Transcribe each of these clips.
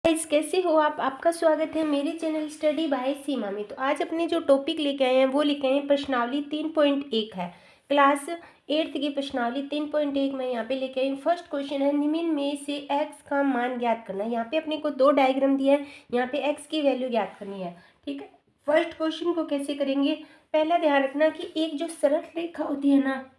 Guys, कैसे हो आप। आपका स्वागत है मेरे चैनल स्टडी बाय सीमा में। तो आज अपने जो टॉपिक लेके आए हैं वो लेके आए हैं प्रश्नावली 3.1 है। क्लास 8 की प्रश्नावली 3.1 में यहाँ पे लेके आई। फर्स्ट क्वेश्चन है, निम्न में से x का मान ज्ञात करना। यहाँ पे अपने को दो डायग्राम दिया है, यहाँ पे x की वैल्यू ज्ञात करनी है। ठीक है, फर्स्ट क्वेश्चन को कैसे करेंगे, पहला ध्यान रखना कि एक जो सरल रेखा होती है ना,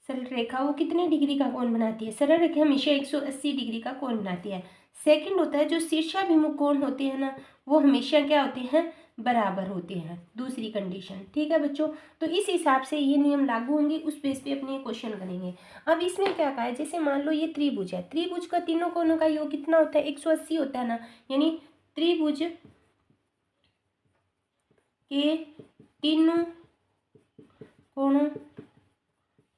सरल रेखा वो कितने डिग्री का कोण बनाती है। सरल रेखा हमेशा 180 डिग्री का कोण बनाती है। सेकंड होता है जो शीर्षाभिमुख कोण होते हैं ना, वो हमेशा क्या होते हैं, बराबर होते हैं। दूसरी कंडीशन, ठीक है बच्चों। तो इस हिसाब से ये नियम लागू होंगे, उस बेस पे अपने क्वेश्चन करेंगे। अब इसमें क्या कहा है, जैसे मान लो ये त्रिभुज है, त्रिभुज का तीनों कोणों का योग कितना होता है, 180 होता है ना। यानी त्रिभुज के तीनों कोणों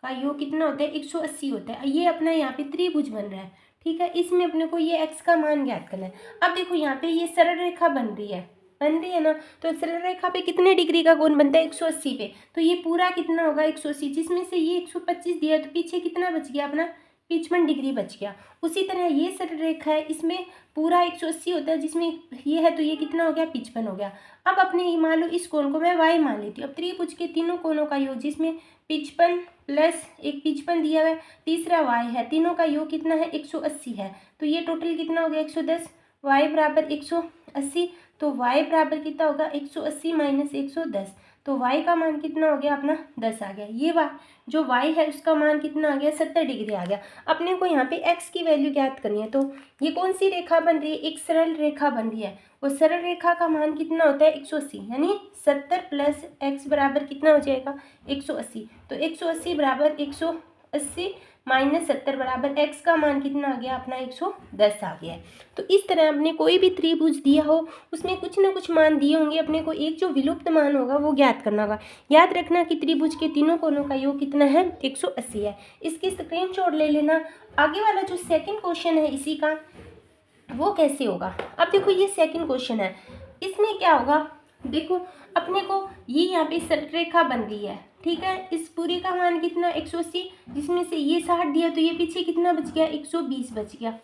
का योग कितना होता है, 180 होता है। ये अपना यहाँ पे त्रिभुज बन रहा है, ठीक है। इसमें अपने को ये x का मान ज्ञात करना है। अब देखो यहाँ पे ये सरल रेखा बन रही है ना। तो सरल रेखा पे कितने डिग्री का कोण बनता है, 180 पे। तो ये पूरा कितना होगा, 180, जिसमें से ये 125 दिया, तो पीछे कितना बच गया अपना, 55 डिग्री बच गया। उसी तरह ये सरल रेखा है, इसमें पूरा 180 होता है, जिसमें ये है तो ये कितना हो गया, 55 हो गया। अब अपने मान लो इस कोण को मैं y मान लेती हूँ। अब त्रिभुज के तीनों कोणों का योग, जिसमें 55 प्लस एक 55 दिया हुआ है, तीसरा y है, तीनों का योग कितना है, 180 है। तो ये टोटल कितना हो गया, 110। y बराबर 180, तो y बराबर कितना होगा, 180 माइनस 110। तो y का मान कितना हो गया अपना, 10 आ गया। ये जो y है उसका मान कितना आ गया, 70 डिग्री आ गया। अपने को यहाँ पे x की वैल्यू ज्ञात करनी है। तो ये कौन सी रेखा बन रही है, एक सरल रेखा बन रही है। वो सरल रेखा का मान कितना होता है, 180, यानी 70 प्लस x बराबर कितना हो जाएगा, 180। तो 180 बराबर 180 माइनस 70 बराबर x का मान कितना आ गया अपना, 110 आ गया है। तो इस तरह अपने कोई भी त्रिभुज दिया हो, उसमें कुछ ना कुछ मान दिए होंगे, अपने को एक जो विलुप्त मान होगा वो ज्ञात करना होगा। याद रखना कि त्रिभुज के तीनों कोणों का योग कितना है, 180 है। इसकी स्क्रीनशॉट ले लेना। आगे वाला जो सेकंड क्वेश्चन है इसी का, वो कैसे होगा। अब देखो ये सेकंड क्वेश्चन है, इसमें क्या होगा, देखो अपने को ये यहाँ पे सरल रेखा बन रही है, ठीक है। इस पूरी का मान कितना, 180, जिसमें से ये 60 दिया, तो ये पीछे कितना बच गया, 120 बच गया,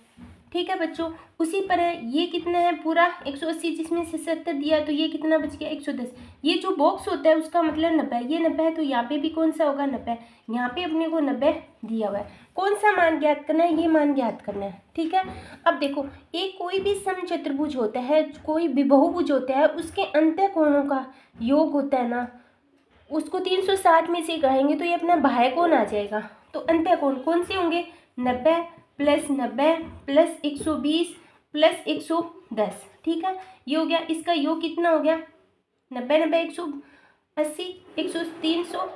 ठीक है बच्चों। उसी पर ये कितना है, पूरा 180, जिसमें से 70 दिया, तो ये कितना बच गया, 110। ये जो बॉक्स होता है उसका मतलब 90, ये 90 है, तो यहाँ पे भी कौन सा होगा, 90। यहाँ पे अपने को 90 दिया हुआ है। कौन सा मान ज्ञात करना है, ये मान ज्ञात करना है, ठीक है। अब देखो एक कोई भी समचतुर्भुज होता है, कोई भी बहुभुज होता है, उसके अंतःकोणों का योग होता है ना, उसको 360 में से कहेंगे तो ये अपना बाह्य कोण आ जाएगा। तो अंतःकोण कौन से होंगे, 90 प्लस 90 प्लस 120 प्लस 110, ठीक है। ये हो गया, इसका योग कितना हो गया, 90 90 180 100 300,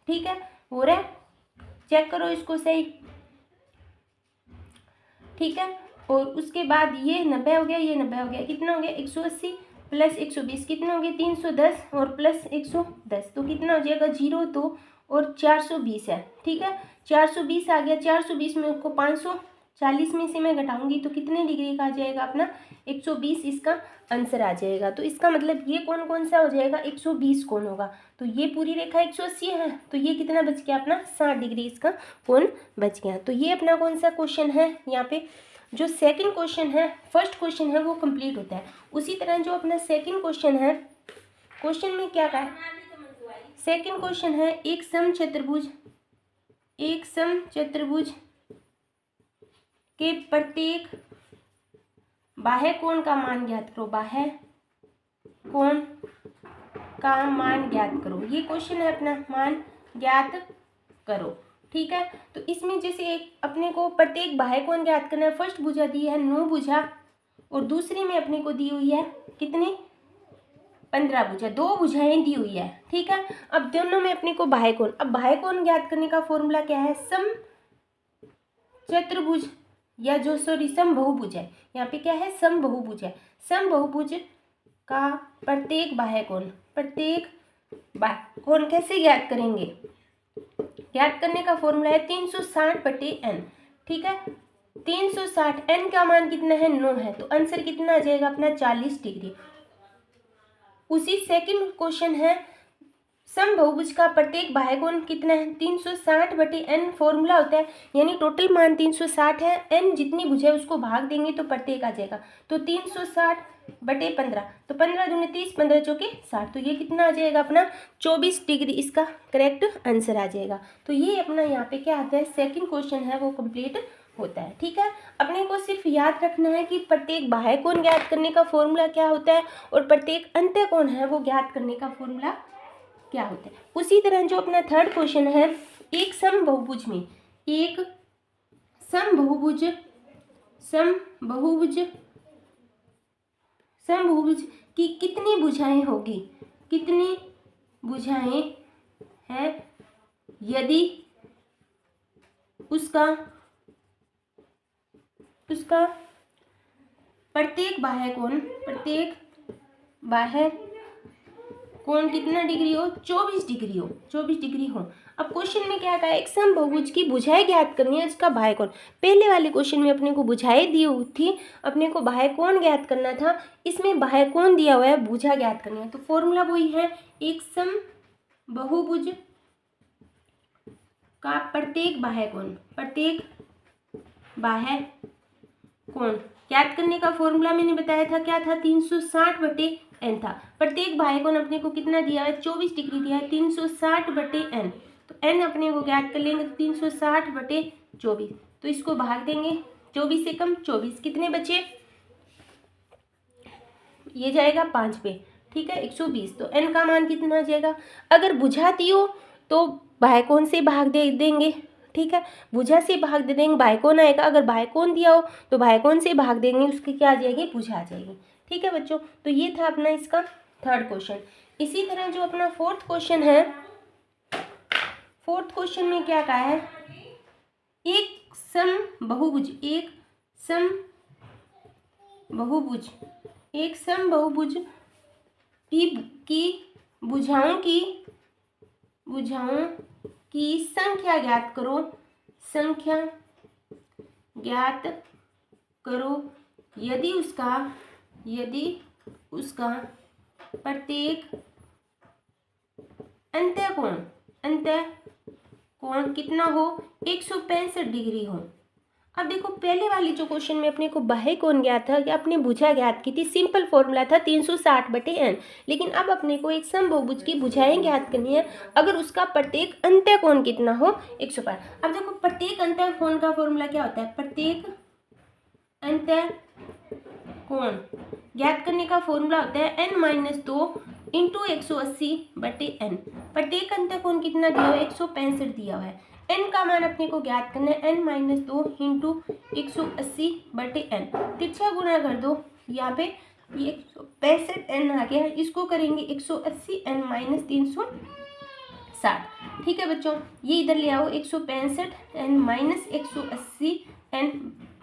ठीक है। हो रहा है, चेक करो इसको सही, ठीक है। और उसके बाद ये 90 हो गया, ये 90 हो गया, कितना हो गया, 180 प्लस 120 कितना हो गया, 310 और प्लस 110, तो कितना हो जाएगा, 0 2 और 420 है, ठीक है। 420 आ गया, 420 में उसको 540 में से मैं घटाऊंगी तो कितने डिग्री का आ जाएगा अपना, 120 इसका आंसर आ जाएगा। तो इसका मतलब ये कौन कौन सा हो जाएगा, 120 कोण होगा। तो ये पूरी रेखा 180 है, तो ये कितना बच गया अपना, 60 डिग्री इसका कोण बच गया। तो ये अपना कौन सा क्वेश्चन है, यहाँ पे जो सेकंड क्वेश्चन है, फर्स्ट क्वेश्चन है वो कंप्लीट होता है। उसी तरह जो अपना सेकंड क्वेश्चन है, क्वेश्चन में क्या कहा है, सेकंड क्वेश्चन है, एक समचतुर्भुज के प्रत्येक बाह्य कोण का मान ज्ञात करो, बाह्य कोण का मान ज्ञात करो। ये क्वेश्चन है अपना, मान ज्ञात करो, ठीक है। तो इसमें जैसे एक अपने को प्रत्येक बाह्य कोण ज्ञात करना है। फर्स्ट भुजा दी है 9 भुजा, और दूसरी में अपने को दी हुई है कितनी, 15 भुजा, 2 भुजाएं दी हुई है, ठीक है। अब दोनों में अपने को बाह्य कोण, अब बाह्य कोण ज्ञात करने का फॉर्मूला क्या है, सम चतुर्भुज या जो सम बहुभुज है, यहाँ पे क्या है, सम बहुभुज है। सम बहुभुज का प्रत्येक बाह्य कोण कैसे ज्ञात करेंगे, ज्ञात करने का फॉर्मूला है 360/n, ठीक है। 360, n का मान कितना है, 9 है, तो आंसर कितना आ जाएगा अपना, 40 डिग्री। उसी सेकंड क्वेश्चन है, समबहुभुज का प्रत्येक बाह्यकोण कितना है 360/n फॉर्मूला होता है, यानी टोटल मान 360 है, n जितनी भुजा है उसको भाग देंगे तो प्रत्येक आ जाएगा। तो 360/15, तो 15 दूनी 30, 15 चौके 60, तो ये कितना आ जाएगा अपना 24 डिग्री, इसका करेक्ट आंसर आ जाएगा। तो ये अपना यहाँ पे क्या आता है, सेकंड क्वेश्चन है वो कंप्लीट होता है। ठीक है, अपने को सिर्फ याद रखना है कि प्रत्येक बाह्यकोण ज्ञात करने का फॉर्मूला क्या होता है और प्रत्येक अंत्यकोण है वो ज्ञात करने का फॉर्मूला क्या होता है। उसी तरह जो अपना थर्ड क्वेश्चन है, एक समबहुभुज में एक समबहुभुज की कितनी भुजाएं होगी, कितनी भुजाएं हैं यदि उसका प्रत्येक बाह्यकोण कितना डिग्री हो, 24 डिग्री हो, 24 डिग्री हो। अब क्वेश्चन में क्या कहा है, एक समबहुभुज की भुजाएं ज्ञात करनी है, इसका बाह्यकोण। पहले वाले क्वेश्चन में अपने को भुजाएं दी हुई थी, अपने को बाह्यकोण ज्ञात करना था, इसमें बाह्यकोण दिया हुआ है, भुजा ज्ञात करनी है। तो फॉर्मूला वही है, एक समबहुभुज का प्रत्येक बाह्यकोण ज्ञात करने का फॉर्मूला मैंने बताया था, क्या था 360/n था। प्रत्येक बाह्यकोण अपने को कितना दिया है, 24 डिग्री दिया है, 360/n। तो n अपने को ज्ञात कर लेंगे, 360/24, तो इसको भाग देंगे, 24 से कम 24, कितने बचे, ये जाएगा 5 पे। ठीक है, 120, तो n का मान कितना आ जाएगा। अगर भुजा दी हो तो बाह्यकोण से भाग दे देंगे। ठीक है, भुजा से भाग दे देंगे, बाह्यकोण आएगा। अगर बाह्यकोण दिया हो तो बाह्यकोण से भाग देंगे, उसकी क्या आ जाएगी, भुजा आ जाएगी। ठीक है बच्चों, तो ये था अपना इसका थर्ड क्वेश्चन। इसी तरह जो अपना फोर्थ क्वेश्चन है, फोर्थ क्वेश्चन में क्या कहा है, एक समबहुभुज की भुजाओं की संख्या ज्ञात करो यदि उसका प्रत्येक अंत्यकोण कितना हो, 165 डिग्री हो। अब देखो, पहले वाली जो क्वेश्चन में अपने को बाह्यकोण ज्ञात था, कि अपने भुजा ज्ञात की थी, सिंपल फॉर्मूला था 360/n। लेकिन अब अपने को एक समबहुभुज की भुजाएं ज्ञात करनी है, अगर उसका प्रत्येक अंत्यकोण कितना हो, 105। अब देखो, प्रत्येक अंत्यकोण का फॉर्मूला क्या होता है, प्रत्येक अंत्यकोण ज्ञात करने का फॉर्मूला होता है n-2 इंटू 180/n। प्रत्येक अंत्यकोण कितना दिया हुआ है, 165 दिया हुआ है। n का मान अपने को ज्ञात करना है, n-2 इंटू 180/n। तिरछा गुणा कर दो, यहाँ पे ये 165n आ गया, इसको करेंगे 180n माइनस 360। ठीक है बच्चों, ये इधर ले आओ, 165n माइनस 180n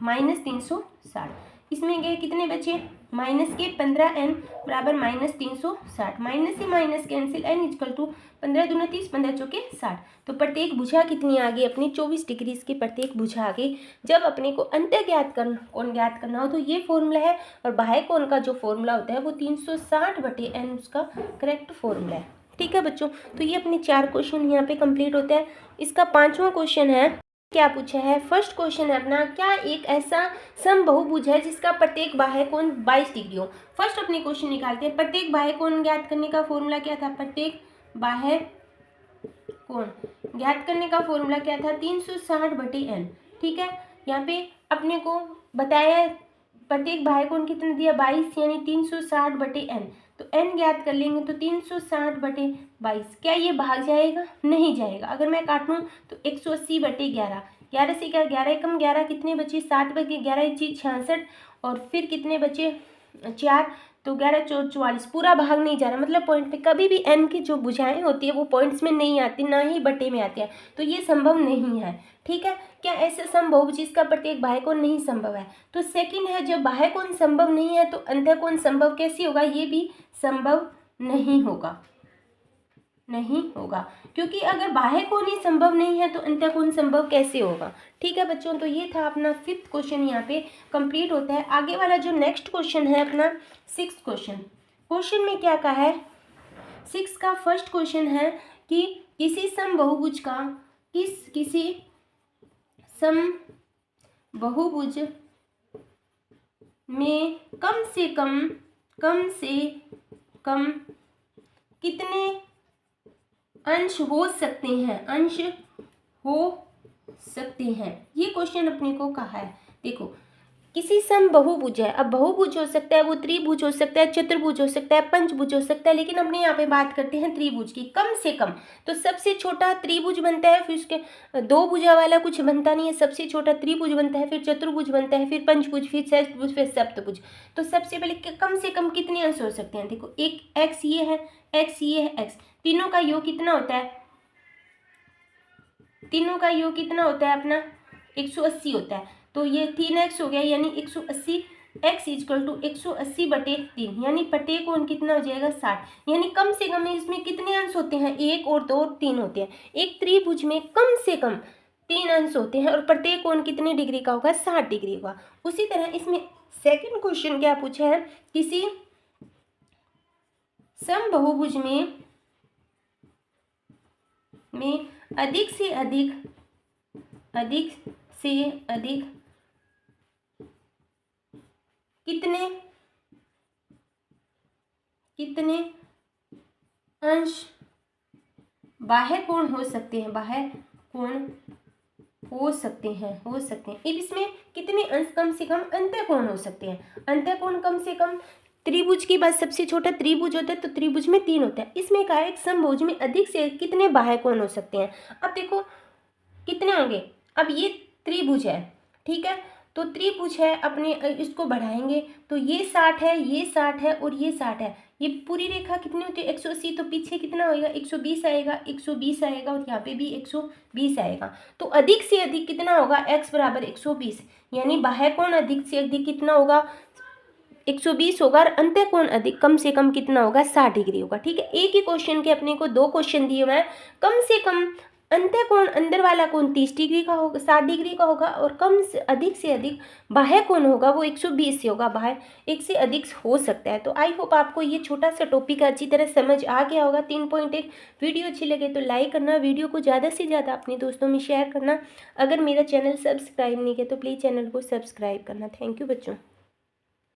माइनस 360। इसमें गए कितने बचे, माइनस के 15n बराबर माइनस 360, माइनस से minus cancel, n equal to 15 दूना 30, 15 चौके 60। तो प्रत्येक भुजा कितनी आ गई अपनी, 24 डिग्री इसकी प्रत्येक भुजा आ गई। जब अपने को अंत्य कोण ज्ञात करना हो तो ये फॉर्मूला है, और बाह्यकोण का जो फॉर्मूला होता है वो 360/n उसका करेक्ट फॉर्मूला है। ठीक है बच्चों, तो ये अपने 4 क्वेश्चन यहाँ पे कंप्लीट होता है। इसका 5वां क्वेश्चन है, क्या पूछा है, फर्स्ट क्वेश्चन है अपना, क्या एक ऐसा समबहुभुज है जिसका प्रत्येक बाह्यकोण 22 डिग्री हो। फर्स्ट अपने क्वेश्चन निकालते हैं, प्रत्येक बाह्यकोण ज्ञात करने का फॉर्मूला क्या था, प्रत्येक बाह्यकोण ज्ञात करने का फॉर्मूला क्या था, 360/n। ठीक है, यहाँ पे अपने को बताया प्रत्येक बाह्यकोण कितना दिया, 22, यानी 360/n। तो n ज्ञात कर लेंगे, तो 360/22, क्या ये भाग जाएगा, नहीं जाएगा। अगर मैं काटूं तो 180/11, 11 से क्या, 11 कम 11 कितने बचे, 7/11 चीज 66, और फिर कितने बचे 4, तो 11 4 44, पूरा भाग नहीं जा रहा, मतलब पॉइंट पे। कभी भी n की जो भुजाएं होती है वो पॉइंट्स में नहीं आती, ना ही बटे में आती है, तो ये संभव नहीं है। ठीक है, क्या ऐसे समबहुभुज जिसका प्रत्येक बाह्यकोण नहीं संभव है। तो सेकंड है, जब बाह्यकोण संभव नहीं है तो अंत्यकोण संभव कैसे होगा, ये भी संभव नहीं होगा, क्योंकि अगर बाह्यकोण ही संभव नहीं है तो अंत्यकोण संभव कैसे होगा। ठीक है बच्चों, तो ये था अपना 5th क्वेश्चन, यहाँ पे कंप्लीट होता है। आगे वाला जो नेक्स्ट क्वेश्चन है अपना 6th क्वेश्चन में क्या कहा है, 6 का फर्स्ट क्वेश्चन है कि किसी समबहुभुज का किसी समबहुभुज में कम से कम कितने अंश हो सकते हैं, ये क्वेश्चन अपने को कहा है। देखो किसी समबहुभुज है, अब बहुभुज हो सकता है, वो त्रिभुज हो सकता है, चतुर्भुज हो सकता है, पंचभुज हो सकता है, लेकिन अपने यहाँ पे बात करते हैं त्रिभुज की। कम से कम तो सबसे छोटा त्रिभुज बनता है, फिर उसके दो भुजा वाला कुछ बनता नहीं है, सबसे छोटा त्रिभुज बनता है, फिर चतुर्भुज बनता है, फिर पंचभुज, फिर षष्ठभुज, फिर सप्तभुज। तो सबसे पहले कम से कम कितने अंश हो सकते हैं? देखो एक एक्स ये है, एक्स ये है, एक्स, तीनों का योग कितना होता है? तीनों का योग कितना होता है अपना? 180 होता है। तो ये 3x हो गया, यानी 180, x इजकल टू 180/3, यानी प्रत्येक कोण कितना हो जाएगा? 60। यानी कम से कम इसमें कितने अंश होते हैं? 1 और 2 और 3 होते हैं। एक त्रिभुज में कम से कम 3 अंश होते हैं और प्रत्येक कोण कितने डिग्री का होगा? 60 डिग्री का। उसी तरह इसमें सेकंड क्वेश्चन क्या पूछा है? किसी समबहुभुज में अधिक से अधिक कितने अंश बाह्य कोण हो सकते हैं? हो सकते हैं। अब इसमें कितने अंश कम से कम अंतः कोण हो सकते हैं? अंतः कोण कम से कम, त्रिभुज की बात, सबसे छोटा त्रिभुज होता है तो त्रिभुज में 3 होता है। इसमें कहा है एक समभुज में अधिक से कितने बाह्य कोण हो सकते हैं? अब देखो कितने होंगे। अब ये त्रिभुज है, ठीक है, तो त्रिभुज है, अपने इसको बढ़ाएंगे तो ये 60 है, ये 60 है और ये 60 है। ये पूरी रेखा कितनी होती है? 180। तो पीछे कितना होएगा? 120 आएगा, 120 आएगा और यहाँ पे भी 120 आएगा। तो अधिक से अधिक कितना होगा? x बराबर 120, यानी बाह्य कोण अधिक से अधिक कितना होगा? 120 होगा और अंतः कोण अधिक कम से कम कितना होगा? 60 डिग्री होगा। ठीक है, एक ही क्वेश्चन के अपने को 2 क्वेश्चन दिए हुए हैं। कम से कम अंतः कोण, अंदर वाला कोण 30 डिग्री का होगा, 60 डिग्री का होगा, और से अधिक बाह्य कोण होगा वो 120 से होगा। बाह्य एक से अधिक हो सकता है। तो आई होप आपको ये छोटा सा टॉपिक अच्छी तरह समझ आ गया होगा। 3.1 वीडियो अच्छी लगे तो लाइक करना, वीडियो को ज़्यादा से ज़्यादा अपने दोस्तों में शेयर करना। अगर मेरा चैनल सब्सक्राइब नहीं किया तो प्लीज़ चैनल को सब्सक्राइब करना। थैंक यू बच्चों।